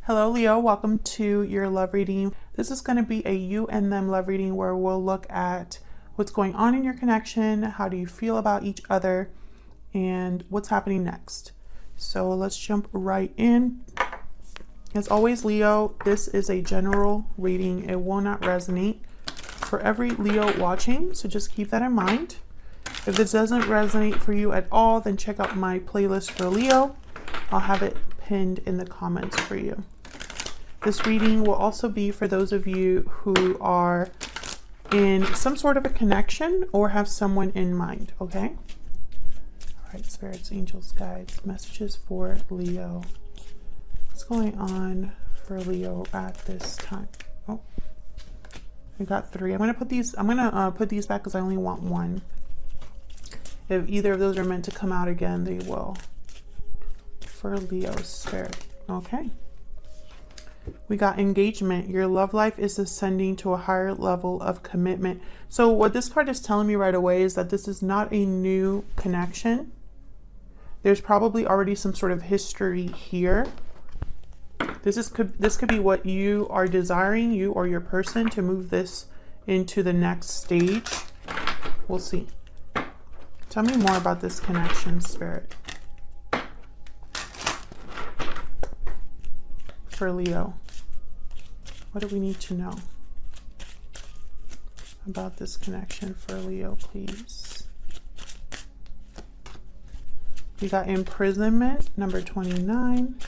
Hello Leo, welcome to your love reading. This is going to be a you and them love reading where we'll look at what's going on in your connection, how do you feel about each other, and what's happening next. So let's jump right in. As always, Leo, this is a general reading. It will not resonate for every Leo watching, so just keep that in mind. If this doesn't resonate for you at all, then check out my playlist for Leo. I'll have it pinned in the comments for you. This reading will also be for those of you who are in some sort of a connection or have someone in mind, okay? All right, spirits, angels, guides, messages for Leo. What's going on for Leo at this time? Oh, I got three. I'm gonna put these back because I only want one. If either of those are meant to come out again, they will. For Leo's spirit, okay. We got engagement. Your love life is ascending to a higher level of commitment. So what this card is telling me right away is that this is not a new connection. There's probably already some sort of history here. This could be what you are desiring, you or your person, to move this into the next stage. We'll see. Tell me more about this connection, spirit. For Leo, what do we need to know about this connection for Leo, please? We got imprisonment, number 29.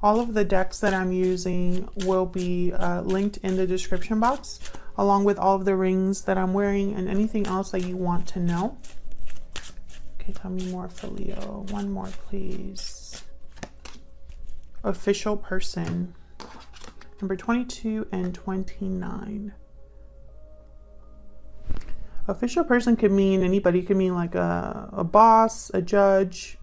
All of the decks that I'm using will be linked in the description box, along with all of the rings that I'm wearing and anything else that you want to know. Okay, tell me more for Leo. One more, please. Official person, number 22 and 29. Official person could mean anybody. Could mean like a boss, a judge.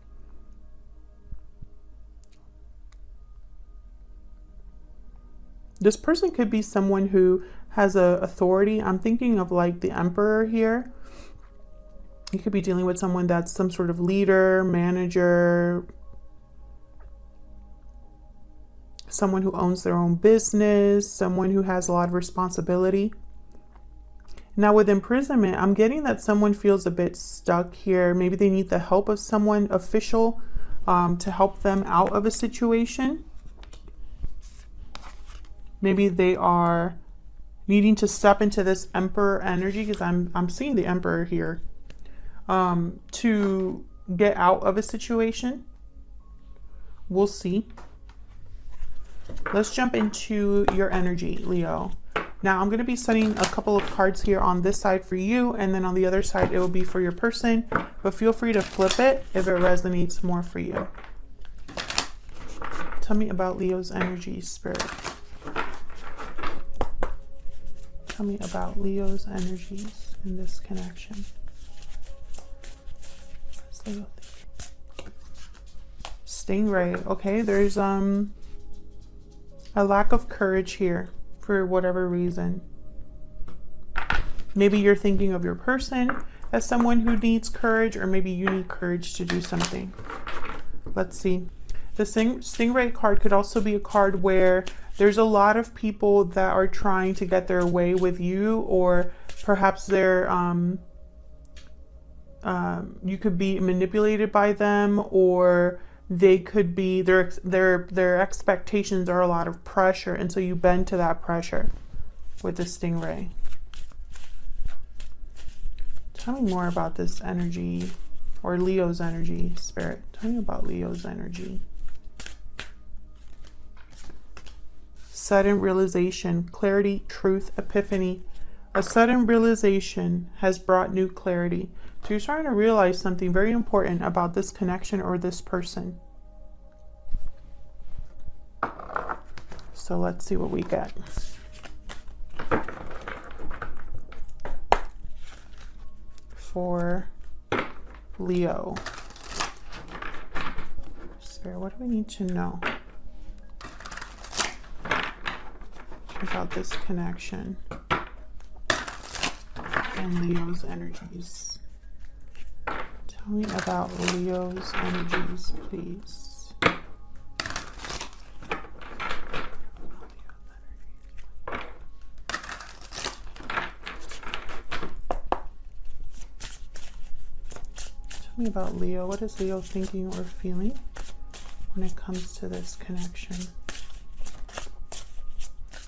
This person could be someone who has a authority. I'm thinking of like the emperor here. You could be dealing with someone that's some sort of leader, manager, someone who owns their own business, someone who has a lot of responsibility. Now with imprisonment, I'm getting that someone feels a bit stuck here. Maybe they need the help of someone official to help them out of a situation. Maybe they are needing to step into this emperor energy, because I'm seeing the emperor here, to get out of a situation. We'll see. Let's jump into your energy, Leo. Now I'm going to be setting a couple of cards here on this side for you, and then on the other side it will be for your person, but feel free to flip it if it resonates more for you. Tell me about Leo's energy, spirit. Tell me about Leo's energies in this connection. What's Leo thinking? Stingray. Okay, there's a lack of courage here for whatever reason. Maybe you're thinking of your person as someone who needs courage, or maybe you need courage to do something. Let's see. The Stingray card could also be a card where there's a lot of people that are trying to get their way with you, or perhaps they're you could be manipulated by them, or they could be, their expectations are a lot of pressure, and so you bend to that pressure with the Stingray. Tell me more about this energy, or Leo's energy, spirit. Tell me about Leo's energy. Sudden realization, clarity, truth, epiphany. A sudden realization has brought new clarity. So you're starting to realize something very important about this connection or this person. So let's see what we get. For Leo. Spirit, what do we need to know about this connection and Leo's energies? Tell me about Leo's energies, please. Tell me about Leo. What is Leo thinking or feeling when it comes to this connection?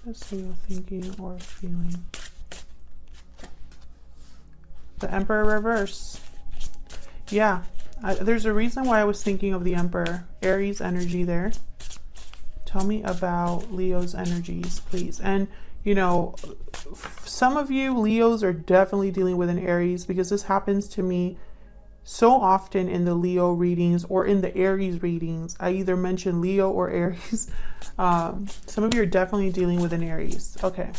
What is Leo thinking or feeling? The Emperor reverse. Yeah, there's a reason why I was thinking of the Emperor. Aries energy there. Tell me about Leo's energies, please. And, you know, some of you Leos are definitely dealing with an Aries, because this happens to me so often in the Leo readings or in the Aries readings. I either mention Leo or Aries. Some of you are definitely dealing with an Aries. Okay.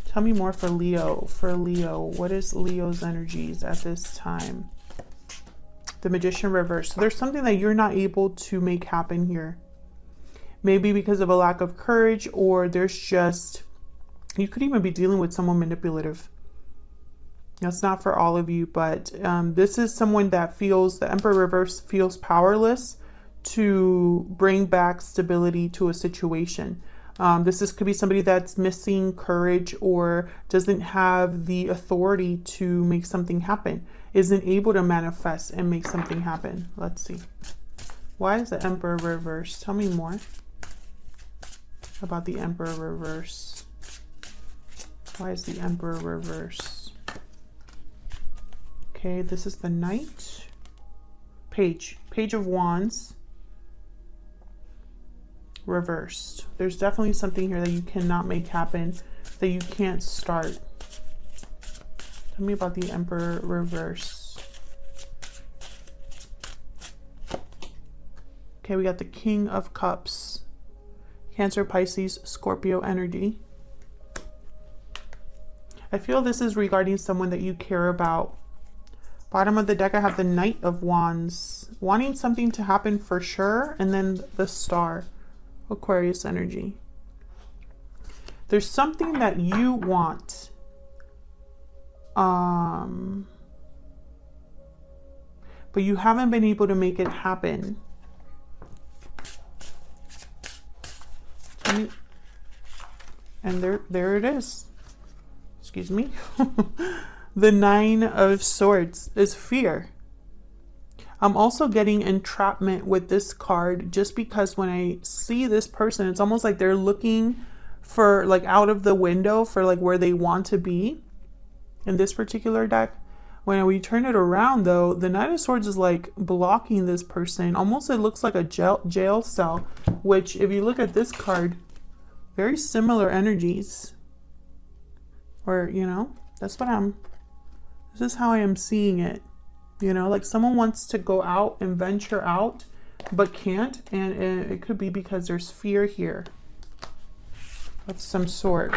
Tell me more for Leo. For Leo, what is Leo's energies at this time? The Magician reverse. So there's something that you're not able to make happen here. Maybe because of a lack of courage, or there's just, you could even be dealing with someone manipulative. That's not for all of you, but this is someone that feels, the Emperor reverse feels powerless to bring back stability to a situation. Could be somebody that's missing courage or doesn't have the authority to make something happen, isn't able to manifest and make something happen. Let's see. Why is the Emperor reverse? Tell me more about the Emperor reverse. Why is the Emperor reverse? Okay, this is the Knight. Page of Wands. Reversed. There's definitely something here that you cannot make happen, that you can't start. Tell me about the Emperor reverse. Okay, we got the King of Cups. Cancer, Pisces, Scorpio energy. I feel this is regarding someone that you care about. Bottom of the deck, I have the Knight of Wands. Wanting something to happen for sure. And then the Star. Aquarius energy. There's something that you want. But you haven't been able to make it happen. And there it is. Excuse me. The Nine of Swords is fear. I'm also getting entrapment with this card, just because when I see this person, it's almost like they're looking for, like, out of the window for, like, where they want to be in this particular deck. When we turn it around, though, the Nine of Swords is like blocking this person. Almost it looks like a jail cell, which if you look at this card, very similar energies. Or, you know, this is how I am seeing it. You know, like someone wants to go out and venture out, but can't. And it could be because there's fear here of some sort.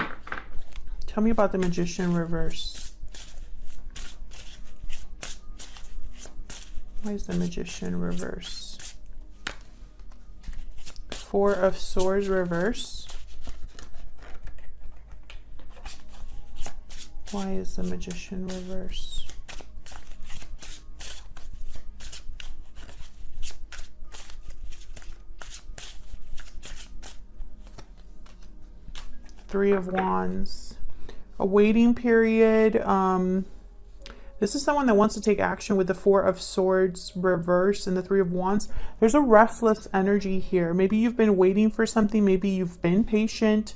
Tell me about the Magician reverse. Why is the Magician reverse? Four of Swords reverse. Why is the Magician reverse? Three of Wands. A waiting period. This is someone that wants to take action with the Four of Swords reverse and the Three of Wands. There's a restless energy here. Maybe you've been waiting for something. Maybe you've been patient.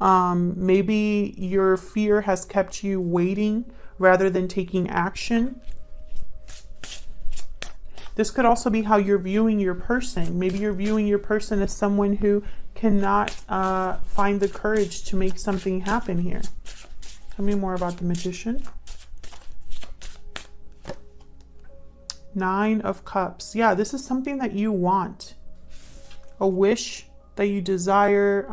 Maybe your fear has kept you waiting rather than taking action. This could also be how you're viewing your person. Maybe you're viewing your person as someone who cannot find the courage to make something happen here. Tell me more about the Magician. Nine of Cups. Yeah, this is something that you want. A wish that you desire.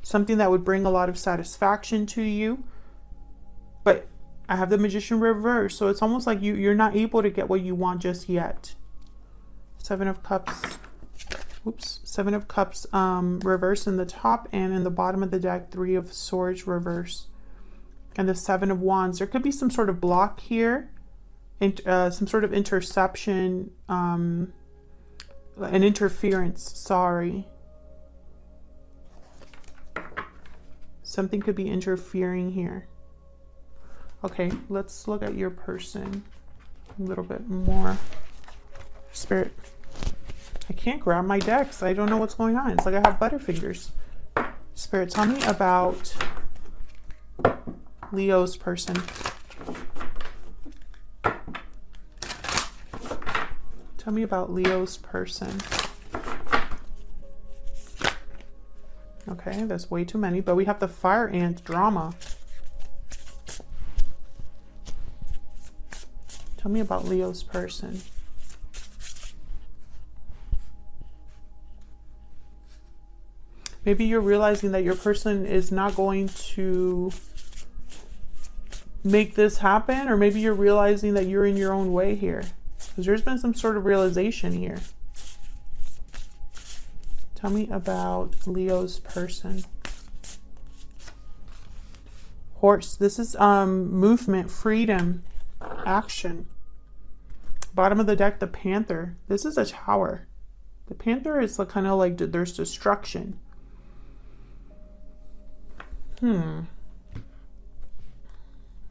Something that would bring a lot of satisfaction to you. But I have the Magician reverse, so it's almost like you're not able to get what you want just yet. Seven of Cups. Oops. Seven of Cups reverse in the top, and in the bottom of the deck, Three of Swords reverse. And the Seven of Wands. There could be some sort of block here. And some sort of interception. An interference. Sorry. Something could be interfering here. Okay, let's look at your person. A little bit more. Spirit. I can't grab my decks. I don't know what's going on. It's like I have butterfingers. Spirit, tell me about Leo's person. Tell me about Leo's person. Okay, that's way too many, but we have the fire ant drama. Tell me about Leo's person. Maybe you're realizing that your person is not going to make this happen, or maybe you're realizing that you're in your own way here. Because there's been some sort of realization here. Tell me about Leo's person. Horse. This is movement, freedom, action. Bottom of the deck, the Panther. This is a Tower. The Panther is kind of like there's destruction.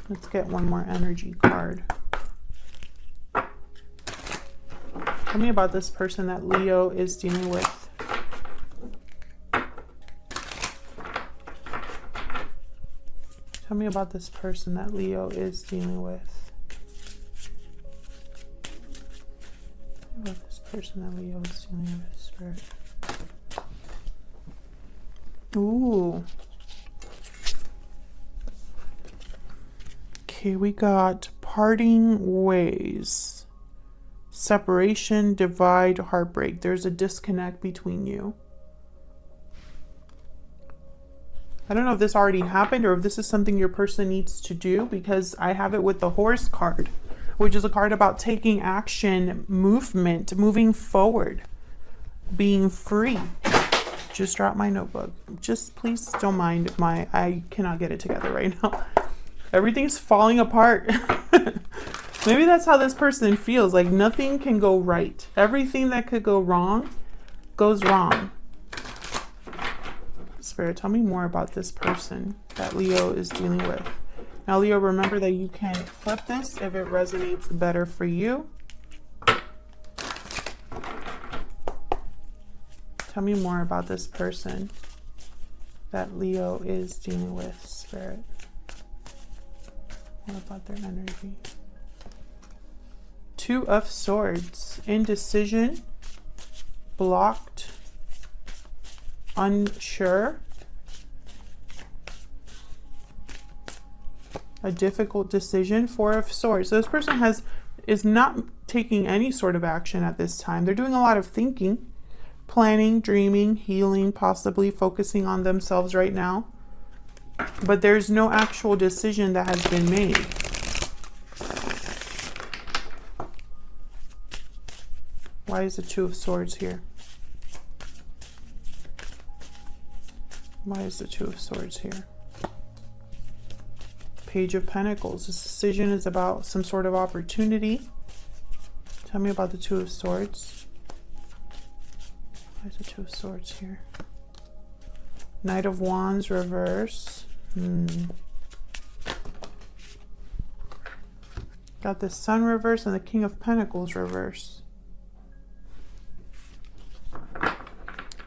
Let's get one more energy card. Tell me about this person that Leo is dealing with. Tell me about this person that Leo is dealing with. Tell me about this person that Leo is dealing with, Spirit. Ooh. Okay, we got parting ways. Separation, divide, heartbreak. There's a disconnect between you. I don't know if this already happened or if this is something your person needs to do, because I have it with the Horse card, which is a card about taking action, movement, moving forward, being free. Just dropped my notebook. Just please don't mind I cannot get it together right now. Everything's falling apart. Maybe that's how this person feels. Like nothing can go right. Everything that could go wrong goes wrong. Spirit, tell me more about this person that Leo is dealing with. Now, Leo, remember that you can flip this if it resonates better for you. Tell me more about this person that Leo is dealing with, Spirit. What about their energy? Two of Swords. Indecision. Blocked. Unsure. A difficult decision. Four of Swords. So this person is not taking any sort of action at this time. They're doing a lot of thinking, planning, dreaming, healing, possibly focusing on themselves right now. But there's no actual decision that has been made. Why is the Two of Swords here? Why is the Two of Swords here? Page of Pentacles. This decision is about some sort of opportunity. Tell me about the Two of Swords. Why is the Two of Swords here? Knight of Wands reverse. Got the Sun reverse and the King of Pentacles reverse.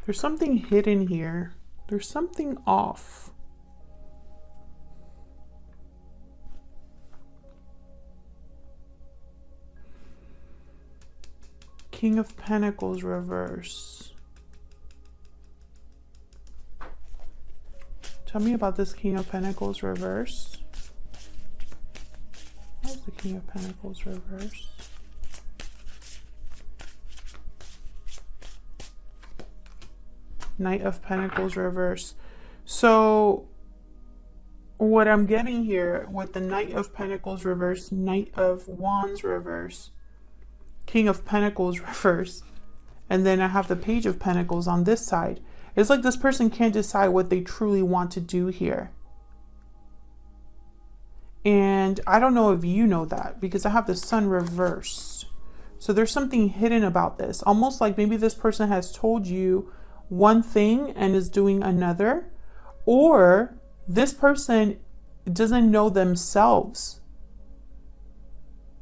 There's something hidden here. There's something off. King of Pentacles reverse. Tell me about this King of Pentacles reverse. Where's the King of Pentacles reverse? Knight of Pentacles reverse. So what I'm getting here with the Knight of Pentacles reverse, Knight of Wands reverse, King of Pentacles reverse, and then I have the Page of Pentacles on this side. It's like this person can't decide what they truly want to do here. And I don't know if you know that, because I have the Sun reversed. So there's something hidden about this. Almost like maybe this person has told you one thing and is doing another. Or this person doesn't know themselves.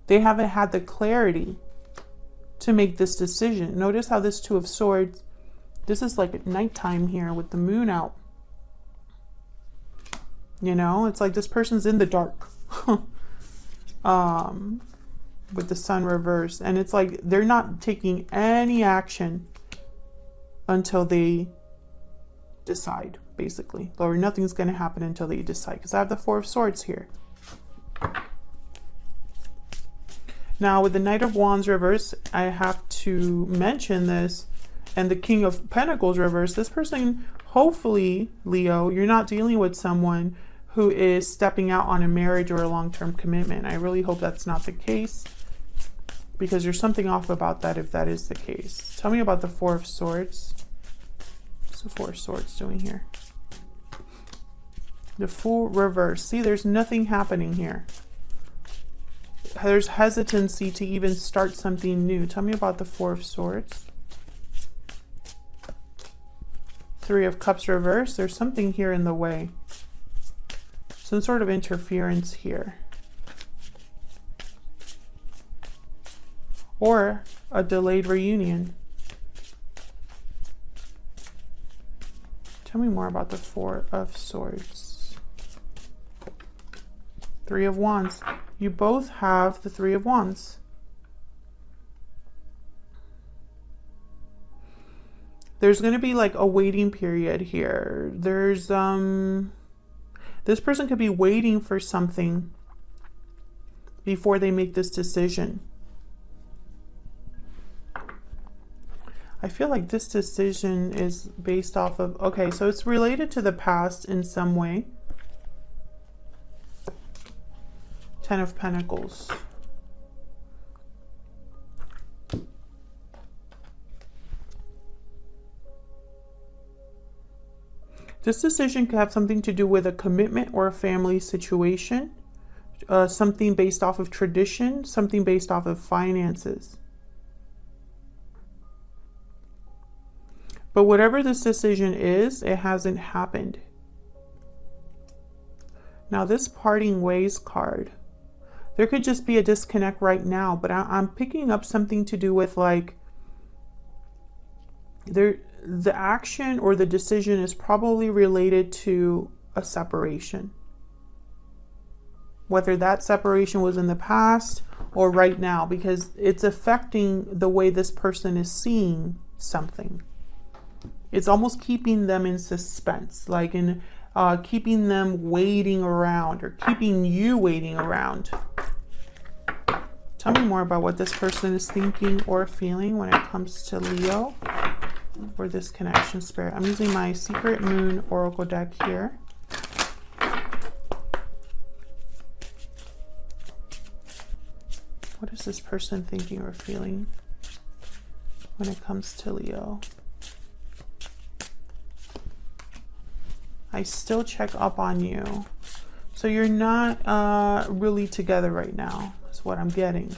They haven't had the clarity to make this decision. Notice how this Two of Swords, this is like at nighttime here with the moon out. You know, it's like this person's in the dark. With the sun reversed. And it's like they're not taking any action until they decide, basically. Or nothing's going to happen until they decide. Because I have the Four of Swords here. Now, with the Knight of Wands reverse, I have to mention this. And the King of Pentacles reverse. This person, hopefully, Leo, you're not dealing with someone who is stepping out on a marriage or a long-term commitment. I really hope that's not the case, because there's something off about that if that is the case. Tell me about the Four of Swords. What's the Four of Swords doing here? The Fool reverse. See, there's nothing happening here. There's hesitancy to even start something new. Tell me about the Four of Swords. Three of Cups reverse. There's something here in the way. Some sort of interference here. Or a delayed reunion. Tell me more about the Four of Swords. Three of Wands. You both have the Three of Wands. There's going to be like a waiting period here. There's this person could be waiting for something before they make this decision. I feel like this decision is based off of, okay, so it's related to the past in some way. Ten of Pentacles. This decision could have something to do with a commitment or a family situation, something based off of tradition, something based off of finances. But whatever this decision is, it hasn't happened. Now this parting ways card, there could just be a disconnect right now, but I'm picking up something to do with like, the action or the decision is probably related to a separation. Whether that separation was in the past or right now, because it's affecting the way this person is seeing something. It's almost keeping them in suspense, like in keeping them waiting around or keeping you waiting around. Tell me more about what this person is thinking or feeling when it comes to Leo. For this connection, Spirit. I'm using my Secret Moon Oracle deck here. What is this person thinking or feeling when it comes to Leo? I still check up on you. So you're not really together right now, is what I'm getting.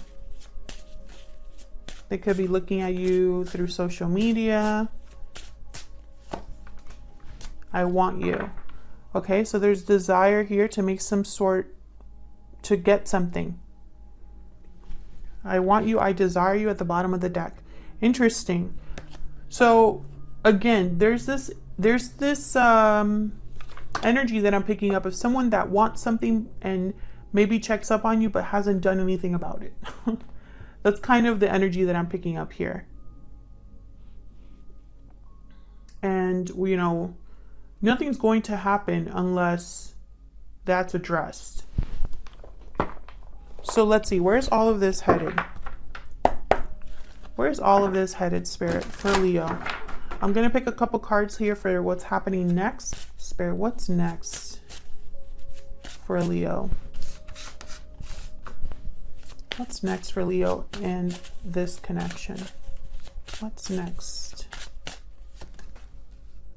They could be looking at you through social media. I want you. Okay, so there's desire here to make some sort, to get something. I want you, I desire you at the bottom of the deck. Interesting. So again, there's this energy that I'm picking up of someone that wants something and maybe checks up on you but hasn't done anything about it. That's kind of the energy that I'm picking up here. And, you know, nothing's going to happen unless that's addressed. So let's see, where's all of this headed? Where's all of this headed, Spirit, for Leo? I'm going to pick a couple cards here for what's happening next. Spirit, what's next for Leo? What's next for Leo and this connection? What's next?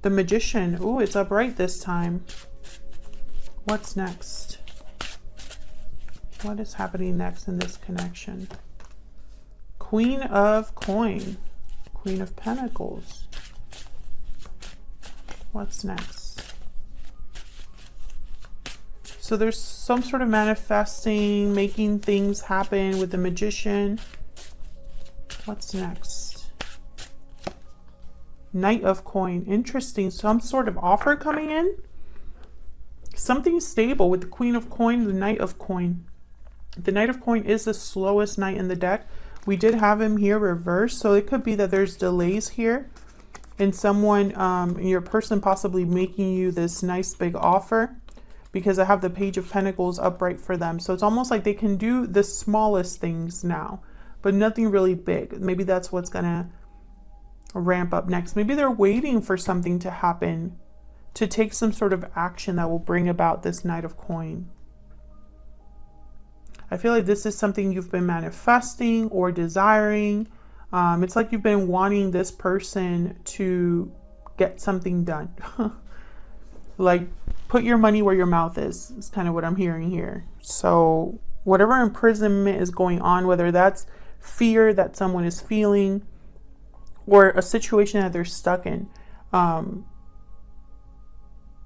The Magician. Ooh, it's upright this time. What's next? What is happening next in this connection? Queen of Coin. Queen of Pentacles. What's next? So there's some sort of manifesting, making things happen with the Magician. What's next? Knight of Coin. Interesting. Some sort of offer coming in. Something stable with the Queen of Coin, the Knight of Coin. The Knight of Coin is the slowest knight in the deck. We did have him here reversed, so it could be that there's delays here and someone, your person possibly making you this nice big offer, because I have the Page of Pentacles upright for them. So it's almost like they can do the smallest things now, but nothing really big. Maybe that's what's gonna ramp up next. Maybe they're waiting for something to happen to take some sort of action that will bring about this Knight of Coin. I feel like this is something you've been manifesting or desiring. It's like you've been wanting this person to get something done. Like, put your money where your mouth is kind of what I'm hearing here. So whatever imprisonment is going on, whether that's fear that someone is feeling or a situation that they're stuck in,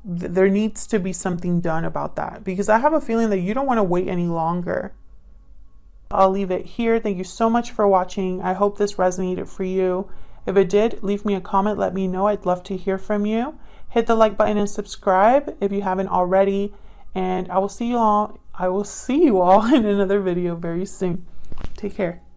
there needs to be something done about that, because I have a feeling that you don't want to wait any longer. I'll leave it here. Thank you so much for watching. I hope this resonated for you. If it did, leave me a comment. Let me know. I'd love to hear from you. Hit the like button and subscribe if you haven't already. And I will see you all in another video very soon. Take care.